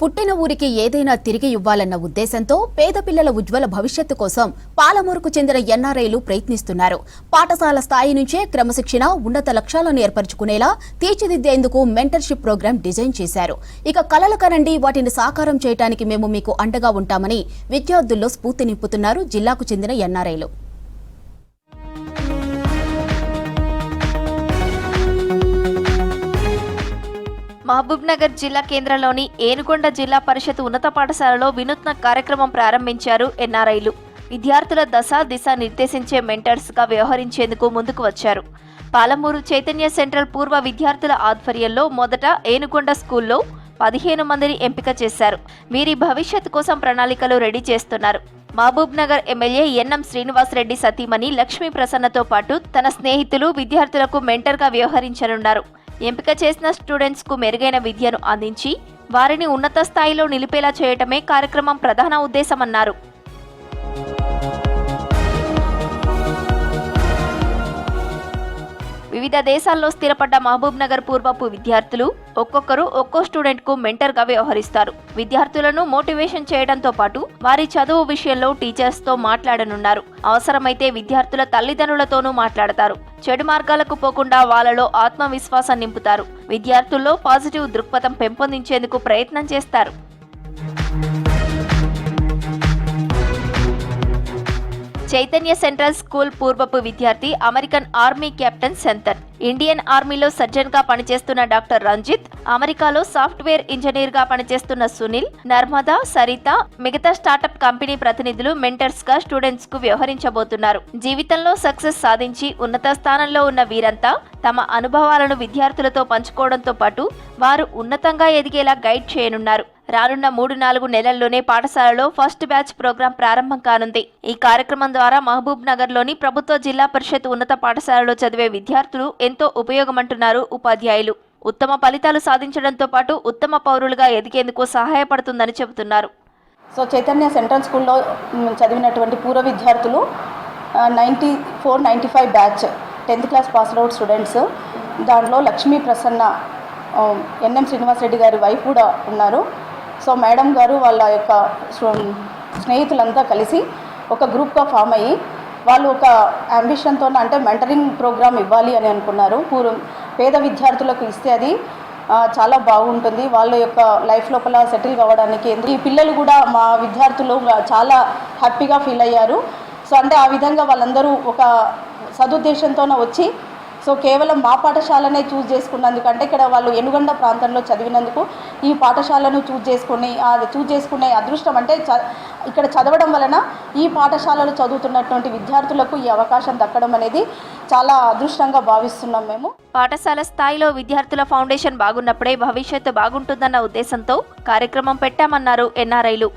పుట్టిన ఊరికి ఏదైనా తిరిగి ఇవ్వాలన్న ఉద్దేశంతో పేద పిల్లల ఉజ్వల భవిష్యత్తు కోసం పాలమూరుకు చెందిన ఎన్ఆర్ఐలు ప్రయత్నిస్తున్నారు. పాఠశాల స్థాయి నుంచే క్రమశిక్షణ, ఉన్నత లక్ష్యాలను ఏర్పరచుకునేలా తీర్చిదిద్దేందుకు మెంటర్షిప్ ప్రోగ్రాం డిజైన్ చేశారు. ఇక కలలు కనండి, వాటిని సాకారం చేయడానికి మేము మీకు అండగా ఉంటామని విద్యార్థుల్లో స్ఫూర్తి నింపుతున్నారు జిల్లాకు చెందిన ఎన్ఆర్ఐలు. మహబూబ్నగర్ జిల్లా కేంద్రంలోని ఏనుగొండ జిల్లా పరిషత్ ఉన్నత పాఠశాలలో వినూత్న కార్యక్రమం ప్రారంభించారు ఎన్ఆర్ఐలు. విద్యార్థుల దశ దిశ నిర్దేశించే మెంటర్స్గా వ్యవహరించేందుకు ముందుకు వచ్చారు. పాలమూరు చైతన్య సెంట్రల్ పూర్వ విద్యార్థుల ఆధ్వర్యంలో మొదట ఏనుగొండ స్కూల్లో 15 మందిని ఎంపిక చేశారు. వీరి భవిష్యత్ కోసం ప్రణాళికలు రెడీ చేస్తున్నారు. మహబూబ్నగర్ ఎమ్మెల్యే ఎన్ఎం శ్రీనివాసరెడ్డి సతీమణి లక్ష్మీ ప్రసన్నతో పాటు తన స్నేహితులు విద్యార్థులకు మెంటర్గా వ్యవహరించనున్నారు. ఎంపిక చేసిన స్టూడెంట్స్ కు మెరుగైన విద్యను అందించి వారిని ఉన్నత స్థాయిలో నిలిపేలా చేయటమే కార్యక్రమం ప్రధాన ఉద్దేశమన్నారు. వివిధ దేశాల్లో స్థిరపడ్డ మహబూబ్నగర్ పూర్వపు విద్యార్థులు ఒక్కొక్కరు ఒక్కో స్టూడెంట్ కు మెంటర్ గా వ్యవహరిస్తారు. విద్యార్థులను మోటివేషన్ చేయడంతో పాటు వారి చదువు విషయంలో టీచర్స్ తో మాట్లాడనున్నారు. అవసరమైతే విద్యార్థుల తల్లిదండ్రులతోనూ మాట్లాడతారు. చెడు మార్గాలకు పోకుండా వాళ్ళలో ఆత్మవిశ్వాసం నింపుతారు. విద్యార్థుల్లో పాజిటివ్ దృక్పథం పెంపొందించేందుకు ప్రయత్నం చేస్తారు. చైతన్య సెంట్రల్ స్కూల్ పూర్వపు విద్యార్థి అమెరికన్ ఆర్మీ కెప్టెన్ సెంతర్, ఇండియన్ ఆర్మీలో సర్జన్ గా పనిచేస్తున్న డాక్టర్ రంజిత్, అమెరికాలో సాఫ్ట్వేర్ ఇంజనీర్ గా పనిచేస్తున్న సునీల్, నర్మదా, సరిత, మిగతా స్టార్టప్ కంపెనీ ప్రతినిధులు మెంటర్స్ గా స్టూడెంట్స్ కు వ్యవహరించబోతున్నారు. జీవితంలో సక్సెస్ సాధించి ఉన్నత స్థానంలో ఉన్న వీరంతా తమ అనుభవాలను విద్యార్థులతో పంచుకోవడంతో పాటు వారు ఉన్నతంగా ఎదిగేలా గైడ్ చేయనున్నారు. రానున్న 3-4 నెలల్లోనే పాఠశాలలో ఫస్ట్ బ్యాచ్ ప్రోగ్రాం ప్రారంభం కానుంది. ఈ కార్యక్రమం ద్వారా మహబూబ్ నగర్ లోని ప్రభుత్వ జిల్లా పరిషత్ ఉన్నత పాఠశాలలో చదివే విద్యార్థులు ఎంతో ఉపయోగమంటున్నారు ఉపాధ్యాయులు. ఉత్తమ ఫలితాలు సాధించడంతో పాటు ఉత్తమ పౌరులుగా ఎదిగేందుకు సహాయపడుతుందని చెబుతున్నారు. సో చైతన్య సెంట్రల్ స్కూల్లో చదివినటువంటి పూర్వ విద్యార్థులు 94-95 batch 10th class pass out students. దాంట్లో లక్ష్మీ ప్రసన్న, ఎన్ఎం శ్రీనివాసరెడ్డి గారి వైఫ్ కూడా ఉన్నారు. సో మేడం గారు వాళ్ళ యొక్క స్నేహితులంతా కలిసి ఒక గ్రూప్గా ఫామ్ అయ్యి వాళ్ళు ఒక అంబిషన్తో, అంటే మెంటరింగ్ ప్రోగ్రామ్ ఇవ్వాలి అని అనుకున్నారు. పేద విద్యార్థులకు ఇస్తే అది చాలా బాగుంటుంది, వాళ్ళ యొక్క లైఫ్ లోపల సెటిల్ కావడానికి. ఈ పిల్లలు కూడా మా విద్యార్థులు చాలా హ్యాపీగా ఫీల్ అయ్యారు. సో అంటే ఆ విధంగా వాళ్ళందరూ ఒక సదుద్దేశంతోనే వచ్చి, సో కేవలం మా పాఠశాలనే చూస్ చేసుకున్నందుకు, అంటే ఇక్కడ వాళ్ళు ఎనుగొండ ప్రాంతంలో చదివినందుకు ఈ పాఠశాలను చూస్ చేసుకునే అదృష్టం, అంటే ఇక్కడ చదవడం వలన ఈ పాఠశాలలో చదువుతున్నటువంటి విద్యార్థులకు ఈ అవకాశం దక్కడం అనేది చాలా అదృష్టంగా భావిస్తున్నాం మేము. పాఠశాల స్థాయిలో విద్యార్థుల ఫౌండేషన్ బాగున్నప్పుడే భవిష్యత్తు బాగుంటుందన్న ఉద్దేశంతో కార్యక్రమం పెట్టామన్నారు ఎన్ఆర్ఐలు.